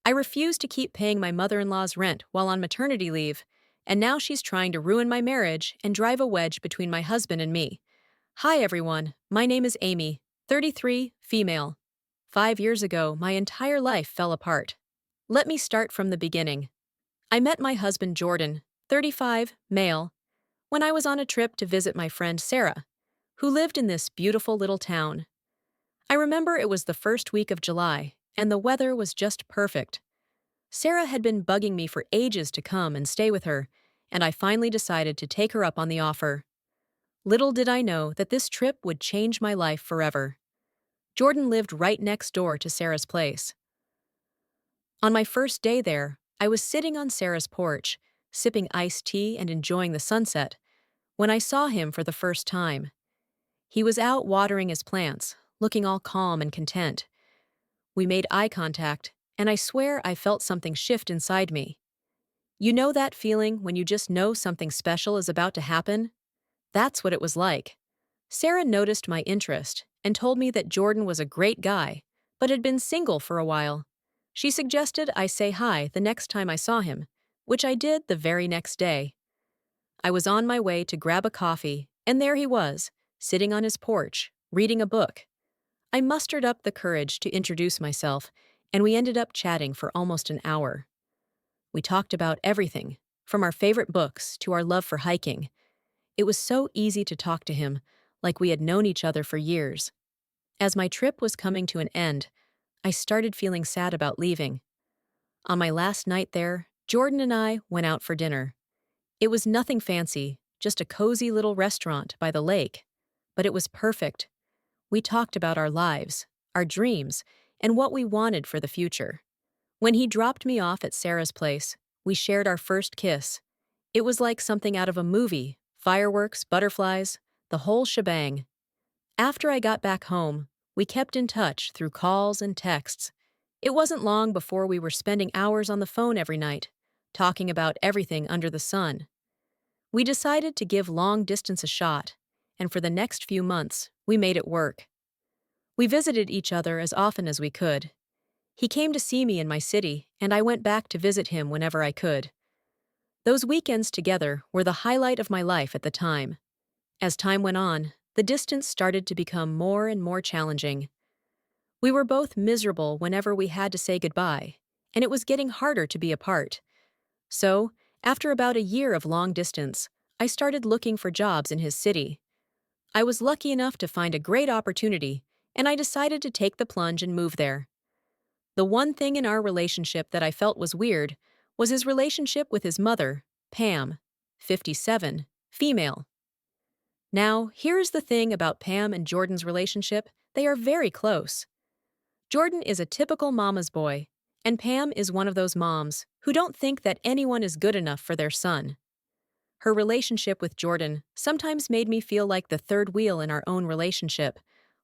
I refused to keep paying my mother-in-law's rent while on maternity leave, and now she's trying to ruin my marriage and drive a wedge between my husband and me. Hi everyone, my name is Amy, 33, female. 5 years ago, my entire life fell apart. Let me start from the beginning. I met my husband Jordan, 35, male, when I was on a trip to visit my friend Sarah, who lived in this beautiful little town. I remember it was the first week of July, and the weather was just perfect. Sarah had been bugging me for ages to come and stay with her, and I finally decided to take her up on the offer. Little did I know that this trip would change my life forever. Jordan lived right next door to Sarah's place. On my first day there, I was sitting on Sarah's porch, sipping iced tea and enjoying the sunset, when I saw him for the first time. He was out watering his plants, looking all calm and content. We made eye contact, and I swear I felt something shift inside me. You know that feeling when you just know something special is about to happen? That's what it was like. Sarah noticed my interest and told me that Jordan was a great guy, but had been single for a while. She suggested I say hi the next time I saw him, which I did the very next day. I was on my way to grab a coffee, and there he was, sitting on his porch, reading a book. I mustered up the courage to introduce myself, and we ended up chatting for almost an hour. We talked about everything, from our favorite books to our love for hiking. It was so easy to talk to him, like we had known each other for years. As my trip was coming to an end, I started feeling sad about leaving. On my last night there, Jordan and I went out for dinner. It was nothing fancy, just a cozy little restaurant by the lake. But it was perfect. We talked about our lives, our dreams, and what we wanted for the future. When he dropped me off at Sarah's place, we shared our first kiss. It was like something out of a movie, fireworks, butterflies, the whole shebang. After I got back home, we kept in touch through calls and texts. It wasn't long before we were spending hours on the phone every night, talking about everything under the sun. We decided to give long distance a shot, and for the next few months, we made it work. We visited each other as often as we could. He came to see me in my city, and I went back to visit him whenever I could. Those weekends together were the highlight of my life at the time. As time went on, the distance started to become more and more challenging. We were both miserable whenever we had to say goodbye, and it was getting harder to be apart. So, after about a year of long distance, I started looking for jobs in his city. I was lucky enough to find a great opportunity, and I decided to take the plunge and move there. The one thing in our relationship that I felt was weird was his relationship with his mother, Pam, 57, female. Now, here's the thing about Pam and Jordan's relationship: they are very close. Jordan is a typical mama's boy, and Pam is one of those moms who don't think that anyone is good enough for their son. Her relationship with Jordan sometimes made me feel like the third wheel in our own relationship.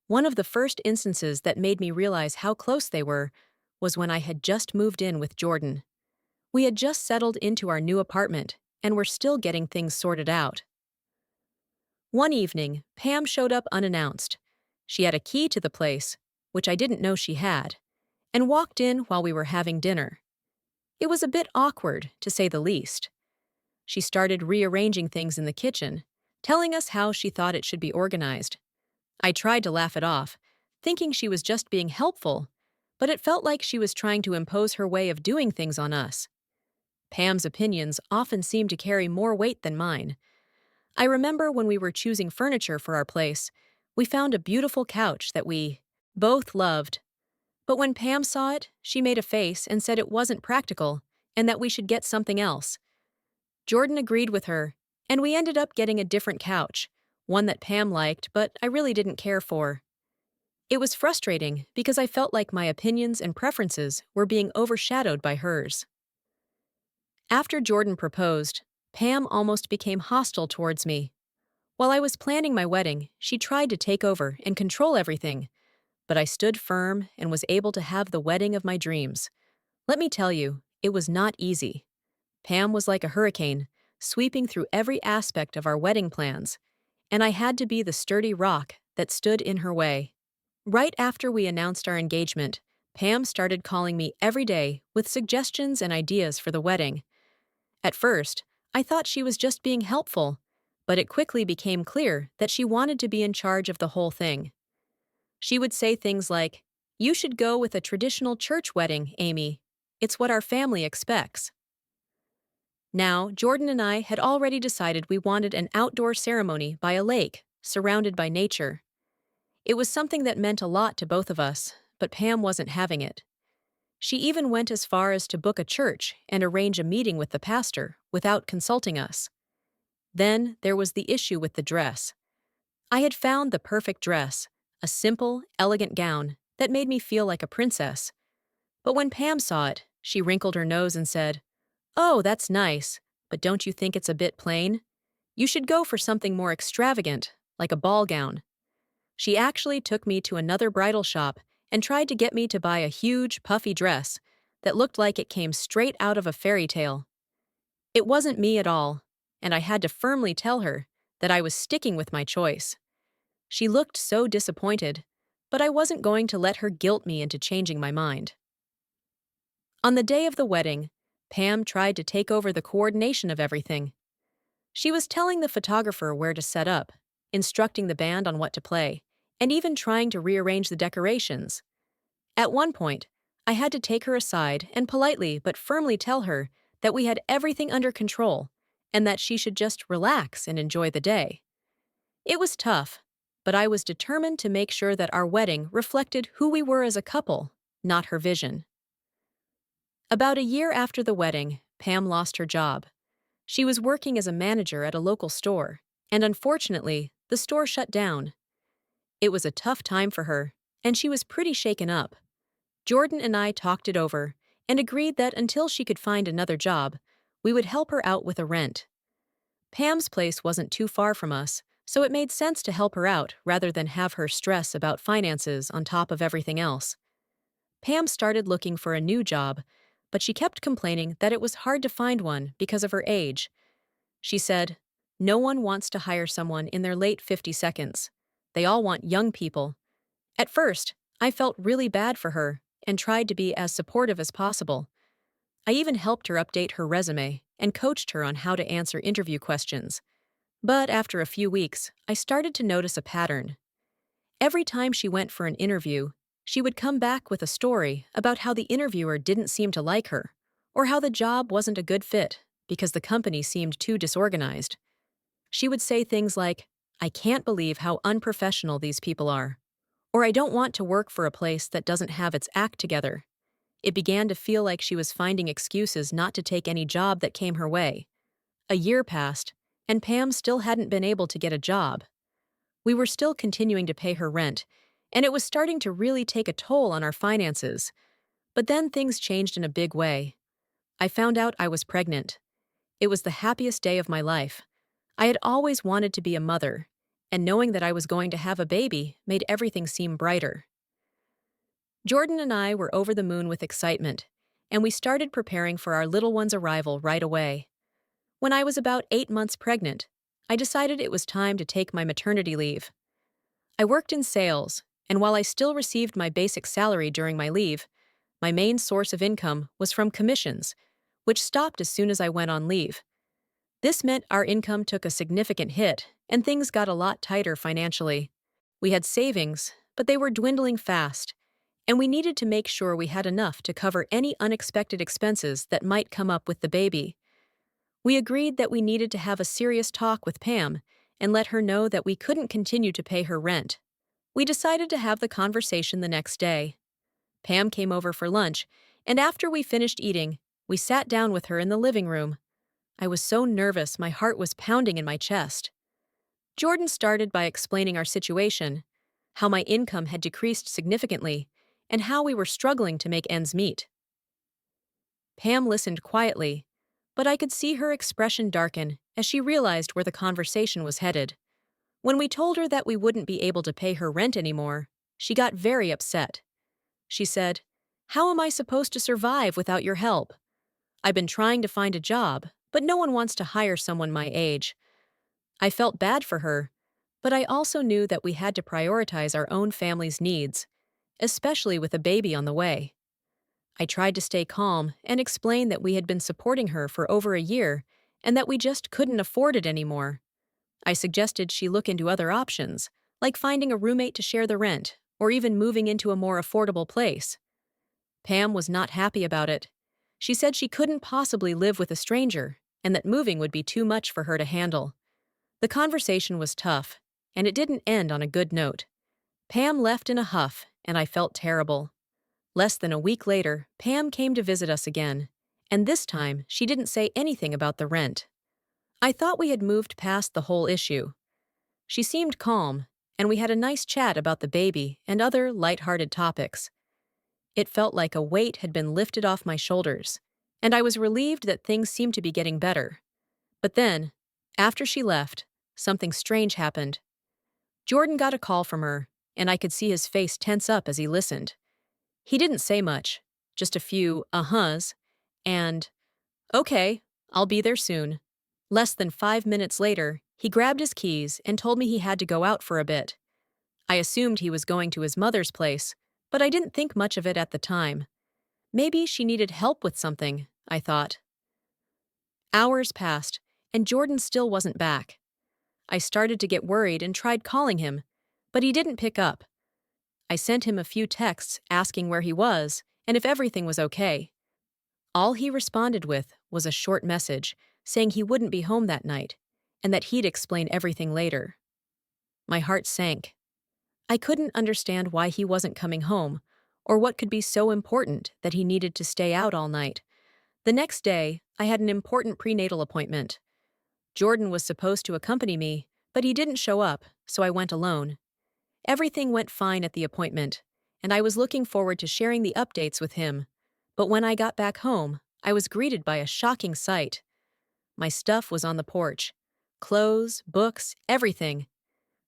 One of the first instances that made me realize how close they were was when I had just moved in with Jordan. We had just settled into our new apartment and were still getting things sorted out. One evening, Pam showed up unannounced. She had a key to the place, which I didn't know she had, and walked in while we were having dinner. It was a bit awkward, to say the least. She started rearranging things in the kitchen, telling us how she thought it should be organized. I tried to laugh it off, thinking she was just being helpful, but it felt like she was trying to impose her way of doing things on us. Pam's opinions often seemed to carry more weight than mine. I remember when we were choosing furniture for our place, we found a beautiful couch that we both loved. But when Pam saw it, she made a face and said it wasn't practical and that we should get something else. Jordan agreed with her, and we ended up getting a different couch, one that Pam liked but I really didn't care for. It was frustrating because I felt like my opinions and preferences were being overshadowed by hers. After Jordan proposed, Pam almost became hostile towards me. While I was planning my wedding, she tried to take over and control everything, but I stood firm and was able to have the wedding of my dreams. Let me tell you, it was not easy. Pam was like a hurricane, sweeping through every aspect of our wedding plans, and I had to be the sturdy rock that stood in her way. Right after we announced our engagement, Pam started calling me every day with suggestions and ideas for the wedding. At first, I thought she was just being helpful, but it quickly became clear that she wanted to be in charge of the whole thing. She would say things like, "You should go with a traditional church wedding, Amy. It's what our family expects." Now, Jordan and I had already decided we wanted an outdoor ceremony by a lake, surrounded by nature. It was something that meant a lot to both of us, but Pam wasn't having it. She even went as far as to book a church and arrange a meeting with the pastor without consulting us. Then there was the issue with the dress. I had found the perfect dress, a simple, elegant gown that made me feel like a princess. But when Pam saw it, she wrinkled her nose and said, "Oh, that's nice, but don't you think it's a bit plain? You should go for something more extravagant, like a ball gown." She actually took me to another bridal shop and tried to get me to buy a huge, puffy dress that looked like it came straight out of a fairy tale. It wasn't me at all, and I had to firmly tell her that I was sticking with my choice. She looked so disappointed, but I wasn't going to let her guilt me into changing my mind. On the day of the wedding, Pam tried to take over the coordination of everything. She was telling the photographer where to set up, instructing the band on what to play, and even trying to rearrange the decorations. At one point, I had to take her aside and politely but firmly tell her that we had everything under control and that she should just relax and enjoy the day. It was tough, but I was determined to make sure that our wedding reflected who we were as a couple, not her vision. About a year after the wedding, Pam lost her job. She was working as a manager at a local store, and unfortunately, the store shut down. It was a tough time for her, and she was pretty shaken up. Jordan and I talked it over and agreed that until she could find another job, we would help her out with a rent. Pam's place wasn't too far from us, so it made sense to help her out rather than have her stress about finances on top of everything else. Pam started looking for a new job, but she kept complaining that it was hard to find one because of her age. She said, "No one wants to hire someone in their late 50 seconds. They all want young people." At first, I felt really bad for her and tried to be as supportive as possible. I even helped her update her resume and coached her on how to answer interview questions. But after a few weeks, I started to notice a pattern. Every time she went for an interview, she would come back with a story about how the interviewer didn't seem to like her, or how the job wasn't a good fit because the company seemed too disorganized. She would say things like, "I can't believe how unprofessional these people are," or "I don't want to work for a place that doesn't have its act together." It began to feel like she was finding excuses not to take any job that came her way. A year passed, and Pam still hadn't been able to get a job. We were still continuing to pay her rent, and it was starting to really take a toll on our finances. But then things changed in a big way. I found out I was pregnant. It was the happiest day of my life. I had always wanted to be a mother, and knowing that I was going to have a baby made everything seem brighter. Jordan and I were over the moon with excitement, and we started preparing for our little one's arrival right away. When I was about 8 months pregnant, I decided it was time to take my maternity leave. I worked in sales, and while I still received my basic salary during my leave, my main source of income was from commissions, which stopped as soon as I went on leave. This meant our income took a significant hit, and things got a lot tighter financially. We had savings, but they were dwindling fast, and we needed to make sure we had enough to cover any unexpected expenses that might come up with the baby. We agreed that we needed to have a serious talk with Pam and let her know that we couldn't continue to pay her rent. We decided to have the conversation the next day. Pam came over for lunch, and after we finished eating, we sat down with her in the living room. I was so nervous my heart was pounding in my chest. Jordan started by explaining our situation, how my income had decreased significantly, and how we were struggling to make ends meet. Pam listened quietly, but I could see her expression darken as she realized where the conversation was headed. When we told her that we wouldn't be able to pay her rent anymore, she got very upset. She said, "How am I supposed to survive without your help? I've been trying to find a job, but no one wants to hire someone my age." I felt bad for her, but I also knew that we had to prioritize our own family's needs. especially with a baby on the way. I tried to stay calm and explain that we had been supporting her for over a year and that we just couldn't afford it anymore. I suggested she look into other options, like finding a roommate to share the rent or even moving into a more affordable place. Pam was not happy about it. She said she couldn't possibly live with a stranger and that moving would be too much for her to handle. The conversation was tough, and it didn't end on a good note. Pam left in a huff, and I felt terrible. Less than a week later, Pam came to visit us again, and this time she didn't say anything about the rent. I thought we had moved past the whole issue. She seemed calm, and we had a nice chat about the baby and other light-hearted topics. It felt like a weight had been lifted off my shoulders, and I was relieved that things seemed to be getting better. But then, after she left, something strange happened. Jordan got a call from her, and I could see his face tense up as he listened. He didn't say much, just a few uh-huhs, and, okay, I'll be there soon. Less than 5 minutes later, he grabbed his keys and told me he had to go out for a bit. I assumed he was going to his mother's place, but I didn't think much of it at the time. Maybe she needed help with something, I thought. Hours passed, and Jordan still wasn't back. I started to get worried and tried calling him, but he didn't pick up. I sent him a few texts asking where he was and if everything was okay. All he responded with was a short message saying he wouldn't be home that night and that he'd explain everything later. My heart sank. I couldn't understand why he wasn't coming home or what could be so important that he needed to stay out all night. The next day, I had an important prenatal appointment. Jordan was supposed to accompany me, but he didn't show up, so I went alone. Everything went fine at the appointment, and I was looking forward to sharing the updates with him. But when I got back home, I was greeted by a shocking sight. My stuff was on the porch. Clothes, books, everything.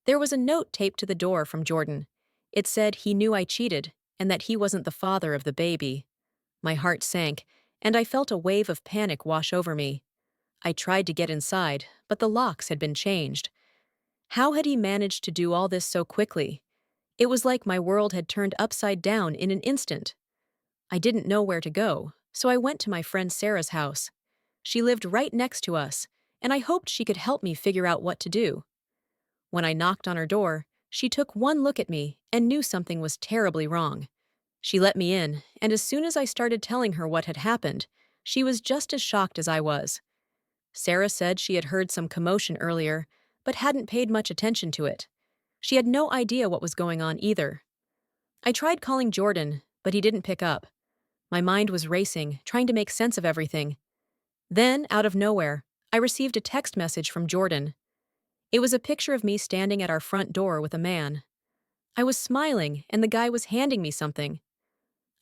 There was a note taped to the door from Jordan. It said he knew I cheated and that he wasn't the father of the baby. My heart sank, and I felt a wave of panic wash over me. I tried to get inside, but the locks had been changed. How had he managed to do all this so quickly? It was like my world had turned upside down in an instant. I didn't know where to go, so I went to my friend Sarah's house. She lived right next to us, and I hoped she could help me figure out what to do. When I knocked on her door, she took one look at me and knew something was terribly wrong. She let me in, and as soon as I started telling her what had happened, she was just as shocked as I was. Sarah said she had heard some commotion earlier, but hadn't paid much attention to it. She had no idea what was going on either. I tried calling Jordan, but he didn't pick up. My mind was racing, trying to make sense of everything. Then, out of nowhere, I received a text message from Jordan. It was a picture of me standing at our front door with a man. I was smiling, and the guy was handing me something.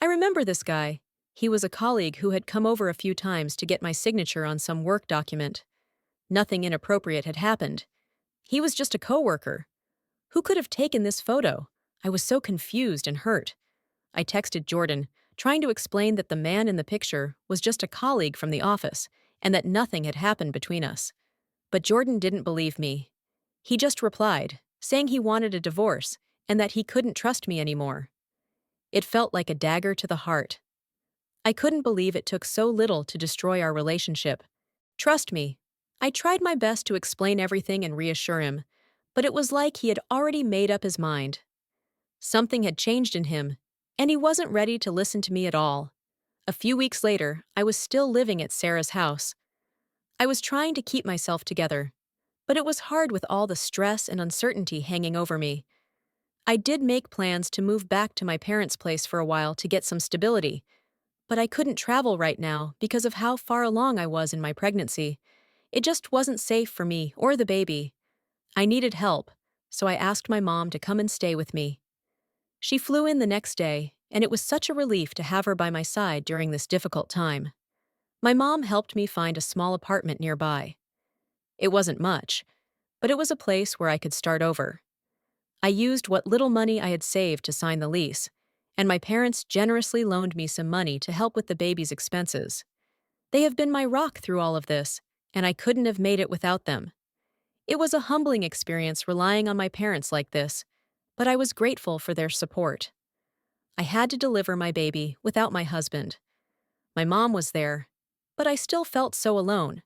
I remember this guy. He was a colleague who had come over a few times to get my signature on some work document. Nothing inappropriate had happened. He was just a coworker. Who could have taken this photo? I was so confused and hurt. I texted Jordan, trying to explain that the man in the picture was just a colleague from the office and that nothing had happened between us. But Jordan didn't believe me. He just replied, saying he wanted a divorce and that he couldn't trust me anymore. It felt like a dagger to the heart. I couldn't believe it took so little to destroy our relationship. Trust me, I tried my best to explain everything and reassure him, but it was like he had already made up his mind. Something had changed in him, and he wasn't ready to listen to me at all. A few weeks later, I was still living at Sarah's house. I was trying to keep myself together, but it was hard with all the stress and uncertainty hanging over me. I did make plans to move back to my parents' place for a while to get some stability, but I couldn't travel right now because of how far along I was in my pregnancy. It just wasn't safe for me or the baby. I needed help, so I asked my mom to come and stay with me. She flew in the next day, and it was such a relief to have her by my side during this difficult time. My mom helped me find a small apartment nearby. It wasn't much, but it was a place where I could start over. I used what little money I had saved to sign the lease, and my parents generously loaned me some money to help with the baby's expenses. They have been my rock through all of this, and I couldn't have made it without them. It was a humbling experience relying on my parents like this, but I was grateful for their support. I had to deliver my baby without my husband. My mom was there, but I still felt so alone.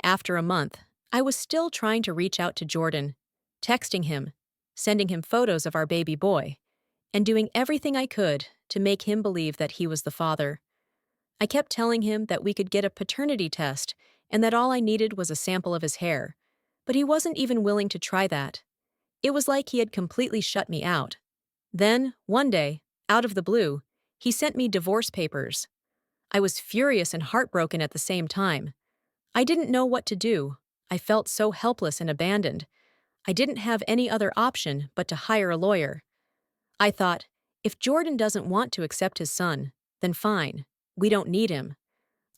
After a month, I was still trying to reach out to Jordan, texting him, sending him photos of our baby boy, and doing everything I could to make him believe that he was the father. I kept telling him that we could get a paternity test and that all I needed was a sample of his hair, but he wasn't even willing to try that. It was like he had completely shut me out. Then, one day, out of the blue, he sent me divorce papers. I was furious and heartbroken at the same time. I didn't know what to do. I felt so helpless and abandoned. I didn't have any other option but to hire a lawyer. I thought, if Jordan doesn't want to accept his son, then fine. We don't need him.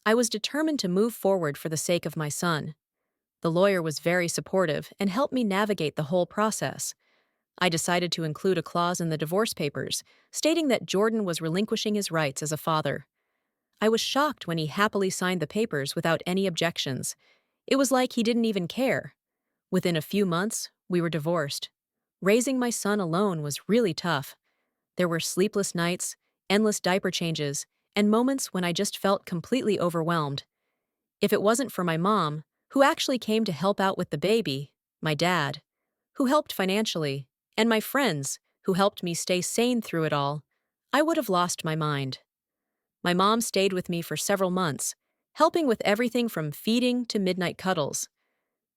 I was determined to move forward for the sake of my son. The lawyer was very supportive and helped me navigate the whole process. I decided to include a clause in the divorce papers stating that Jordan was relinquishing his rights as a father. I was shocked when he happily signed the papers without any objections. It was like he didn't even care. Within a few months, we were divorced. Raising my son alone was really tough. There were sleepless nights, endless diaper changes, and moments when I just felt completely overwhelmed. If it wasn't for my mom, who actually came to help out with the baby, my dad, who helped financially, and my friends, who helped me stay sane through it all, I would have lost my mind. My mom stayed with me for several months, helping with everything from feeding to midnight cuddles.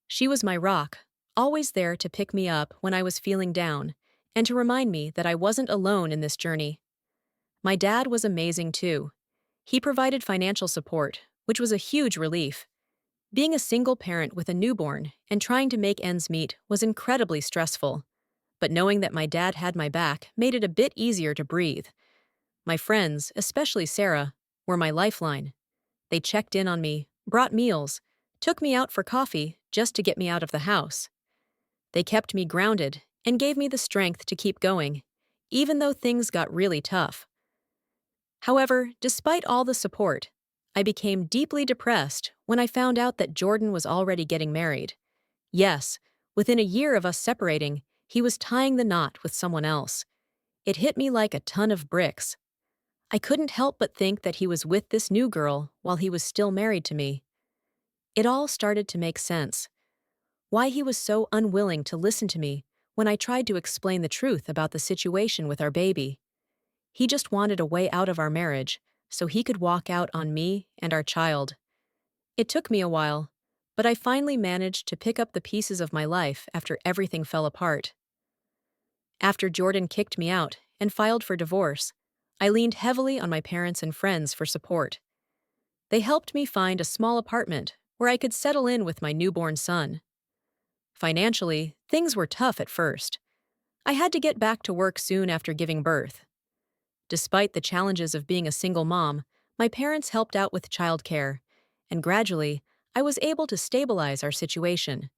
She was my rock, always there to pick me up when I was feeling down, and to remind me that I wasn't alone in this journey. My dad was amazing too. He provided financial support, which was a huge relief. Being a single parent with a newborn and trying to make ends meet was incredibly stressful, but knowing that my dad had my back made it a bit easier to breathe. My friends, especially Sarah, were my lifeline. They checked in on me, brought meals, took me out for coffee just to get me out of the house. They kept me grounded and gave me the strength to keep going, even though things got really tough. However, despite all the support, I became deeply depressed when I found out that Jordan was already getting married. Yes, within a year of us separating, he was tying the knot with someone else. It hit me like a ton of bricks. I couldn't help but think that he was with this new girl while he was still married to me. It all started to make sense. Why he was so unwilling to listen to me when I tried to explain the truth about the situation with our baby. He just wanted a way out of our marriage so he could walk out on me and our child. It took me a while, but I finally managed to pick up the pieces of my life after everything fell apart. After Jordan kicked me out and filed for divorce, I leaned heavily on my parents and friends for support. They helped me find a small apartment where I could settle in with my newborn son. Financially, things were tough at first. I had to get back to work soon after giving birth. Despite the challenges of being a single mom, my parents helped out with childcare, and gradually, I was able to stabilize our situation.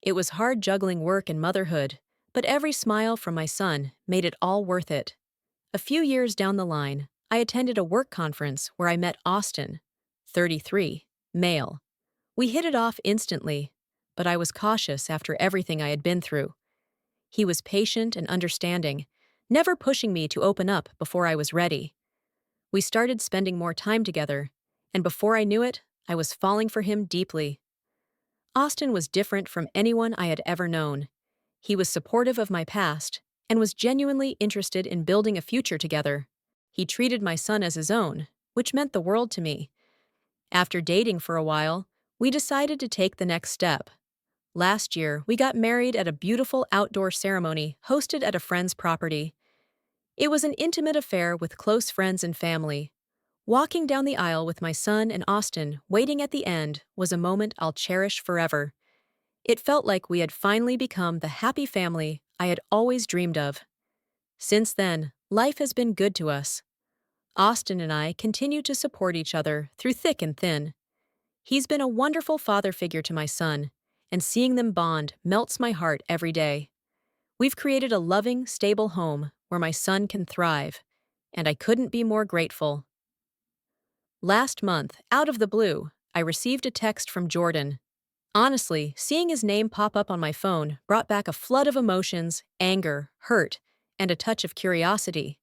It was hard juggling work and motherhood, but every smile from my son made it all worth it. A few years down the line, I attended a work conference where I met Austin, 33, male. We hit it off instantly, but I was cautious after everything I had been through. He was patient and understanding, never pushing me to open up before I was ready. We started spending more time together, and before I knew it, I was falling for him deeply. Austin was different from anyone I had ever known. He was supportive of my past and was genuinely interested in building a future together. He treated my son as his own, which meant the world to me. After dating for a while, we decided to take the next step. Last year, we got married at a beautiful outdoor ceremony hosted at a friend's property. It was an intimate affair with close friends and family. Walking down the aisle with my son and Austin waiting at the end was a moment I'll cherish forever. It felt like we had finally become the happy family I had always dreamed of. Since then, life has been good to us. Austin and I continue to support each other through thick and thin. He's been a wonderful father figure to my son, and seeing them bond melts my heart every day. We've created a loving, stable home where my son can thrive, and I couldn't be more grateful. Last month, out of the blue, I received a text from Jordan. Honestly, seeing his name pop up on my phone brought back a flood of emotions, anger, hurt, and a touch of curiosity.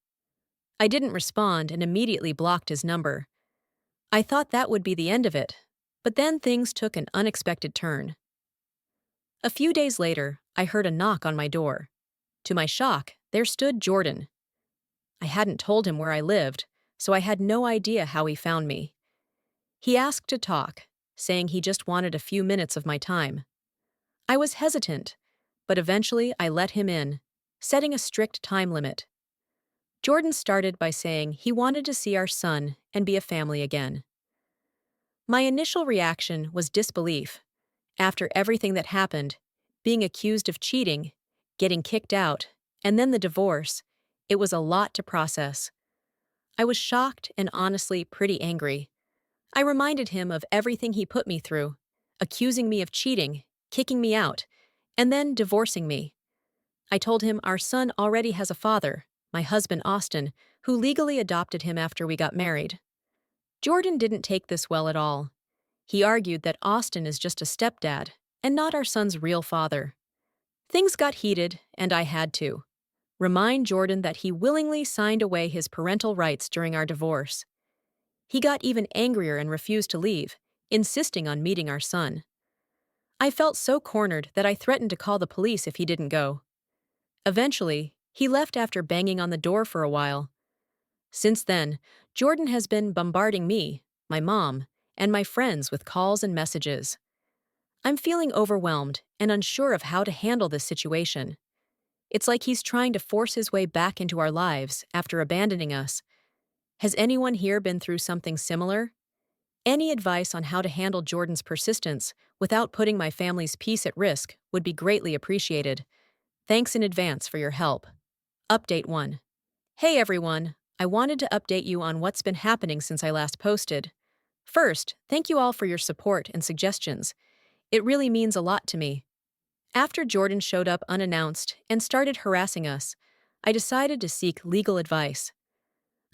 I didn't respond and immediately blocked his number. I thought that would be the end of it, but then things took an unexpected turn. A few days later, I heard a knock on my door. To my shock, there stood Jordan. I hadn't told him where I lived, so I had no idea how he found me. He asked to talk, saying he just wanted a few minutes of my time. I was hesitant, but eventually I let him in, setting a strict time limit. Jordan started by saying he wanted to see our son and be a family again. My initial reaction was disbelief. After everything that happened, being accused of cheating, getting kicked out, and then the divorce, it was a lot to process. I was shocked and honestly pretty angry. I reminded him of everything he put me through, accusing me of cheating, kicking me out, and then divorcing me. I told him our son already has a father, my husband Austin, who legally adopted him after we got married. Jordan didn't take this well at all. He argued that Austin is just a stepdad and not our son's real father. Things got heated, and I had to remind Jordan that he willingly signed away his parental rights during our divorce. He got even angrier and refused to leave, insisting on meeting our son. I felt so cornered that I threatened to call the police if he didn't go. Eventually, he left after banging on the door for a while. Since then, Jordan has been bombarding me, my mom, and my friends with calls and messages. I'm feeling overwhelmed and unsure of how to handle this situation. It's like he's trying to force his way back into our lives after abandoning us. Has anyone here been through something similar? Any advice on how to handle Jordan's persistence without putting my family's peace at risk would be greatly appreciated. Thanks in advance for your help. Update 1. Hey everyone, I wanted to update you on what's been happening since I last posted. First, thank you all for your support and suggestions. It really means a lot to me. After Jordan showed up unannounced and started harassing us, I decided to seek legal advice.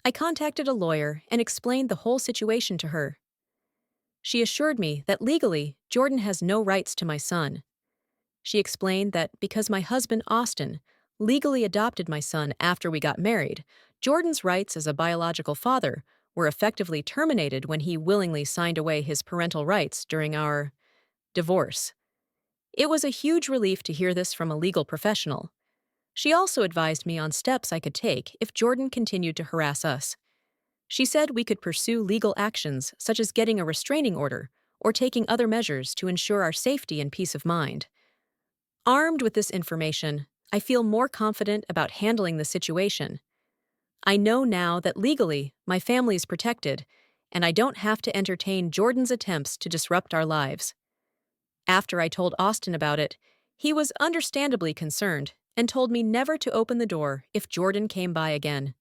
I contacted a lawyer and explained the whole situation to her. She assured me that legally, Jordan has no rights to my son. She explained that because my husband, Austin, legally adopted my son after we got married, Jordan's rights as a biological father were effectively terminated when he willingly signed away his parental rights during our divorce. It was a huge relief to hear this from a legal professional. She also advised me on steps I could take if Jordan continued to harass us. She said we could pursue legal actions such as getting a restraining order or taking other measures to ensure our safety and peace of mind. Armed with this information, I feel more confident about handling the situation. I know now that legally, my family is protected, and I don't have to entertain Jordan's attempts to disrupt our lives. After I told Austin about it, he was understandably concerned and told me never to open the door if Jordan came by again.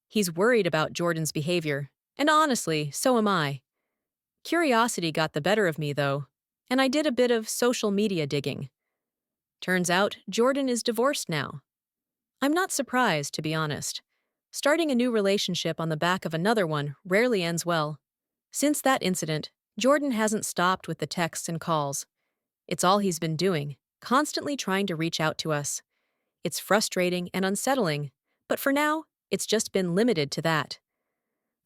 He's worried about Jordan's behavior, and honestly, so am I. Curiosity got the better of me, though, and I did a bit of social media digging. Turns out Jordan is divorced now. I'm not surprised, to be honest. Starting a new relationship on the back of another one rarely ends well. Since that incident, Jordan hasn't stopped with the texts and calls. It's all he's been doing, constantly trying to reach out to us. It's frustrating and unsettling, but for now, it's just been limited to that.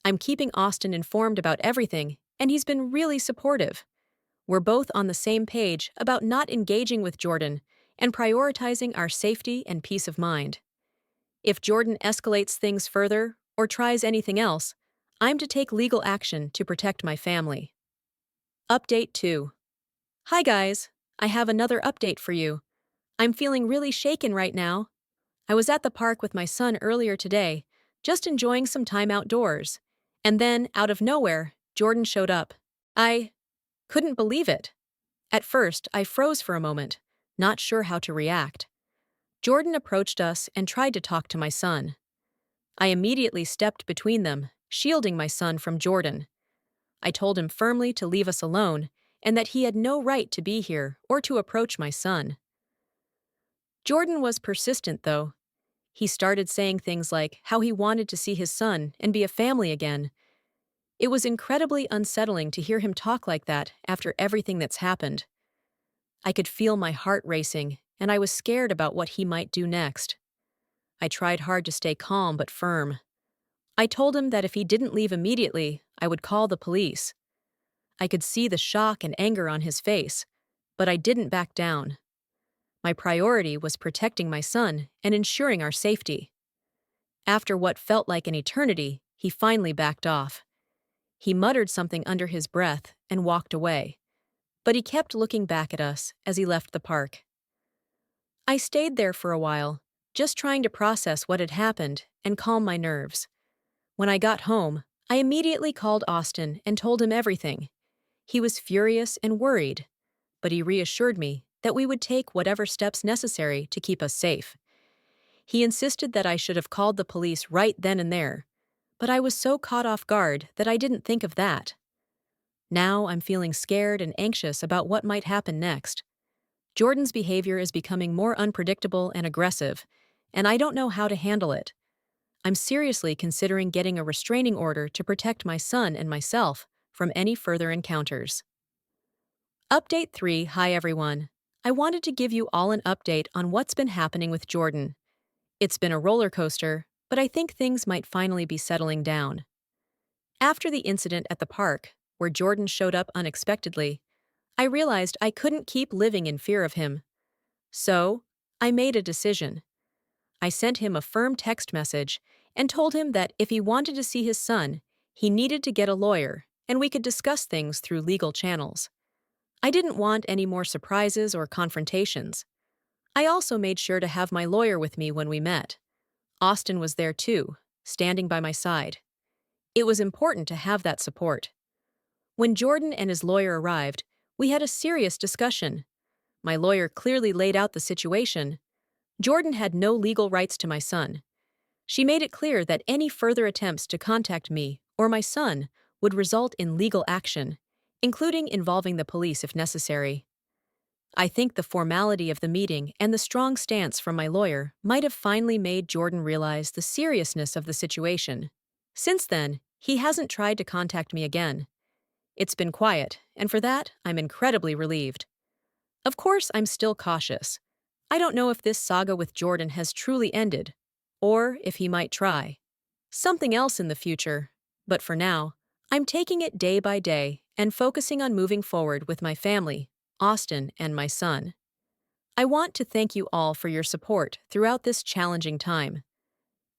I'm keeping Austin informed about everything, and he's been really supportive. We're both on the same page about not engaging with Jordan and prioritizing our safety and peace of mind. If Jordan escalates things further or tries anything else, I'm to take legal action to protect my family. Update 2. Hi guys, I have another update for you. I'm feeling really shaken right now. I was at the park with my son earlier today, just enjoying some time outdoors. And then, out of nowhere, Jordan showed up. I couldn't believe it. At first, I froze for a moment, not sure how to react. Jordan approached us and tried to talk to my son. I immediately stepped between them, shielding my son from Jordan. I told him firmly to leave us alone and that he had no right to be here or to approach my son. Jordan was persistent, though. He started saying things like how he wanted to see his son and be a family again. It was incredibly unsettling to hear him talk like that after everything that's happened. I could feel my heart racing, and I was scared about what he might do next. I tried hard to stay calm but firm. I told him that if he didn't leave immediately, I would call the police. I could see the shock and anger on his face, but I didn't back down. My priority was protecting my son and ensuring our safety. After what felt like an eternity, he finally backed off. He muttered something under his breath and walked away, but he kept looking back at us as he left the park. I stayed there for a while, just trying to process what had happened and calm my nerves. When I got home, I immediately called Austin and told him everything. He was furious and worried, but he reassured me that we would take whatever steps necessary to keep us safe. He insisted that I should have called the police right then and there, but I was so caught off guard that I didn't think of that. Now I'm feeling scared and anxious about what might happen next. Jordan's behavior is becoming more unpredictable and aggressive, and I don't know how to handle it. I'm seriously considering getting a restraining order to protect my son and myself from any further encounters. Update 3. Hi everyone. I wanted to give you all an update on what's been happening with Jordan. It's been a roller coaster, but I think things might finally be settling down. After the incident at the park, where Jordan showed up unexpectedly, I realized I couldn't keep living in fear of him. So, I made a decision. I sent him a firm text message and told him that if he wanted to see his son, he needed to get a lawyer and we could discuss things through legal channels. I didn't want any more surprises or confrontations. I also made sure to have my lawyer with me when we met. Austin was there too, standing by my side. It was important to have that support. When Jordan and his lawyer arrived, we had a serious discussion. My lawyer clearly laid out the situation. Jordan had no legal rights to my son. She made it clear that any further attempts to contact me or my son would result in legal action, including involving the police if necessary. I think the formality of the meeting and the strong stance from my lawyer might have finally made Jordan realize the seriousness of the situation. Since then, he hasn't tried to contact me again. It's been quiet, and for that, I'm incredibly relieved. Of course, I'm still cautious. I don't know if this saga with Jordan has truly ended, or if he might try something else in the future. But for now, I'm taking it day by day and focusing on moving forward with my family, Austin, and my son. I want to thank you all for your support throughout this challenging time.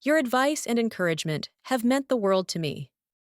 Your advice and encouragement have meant the world to me.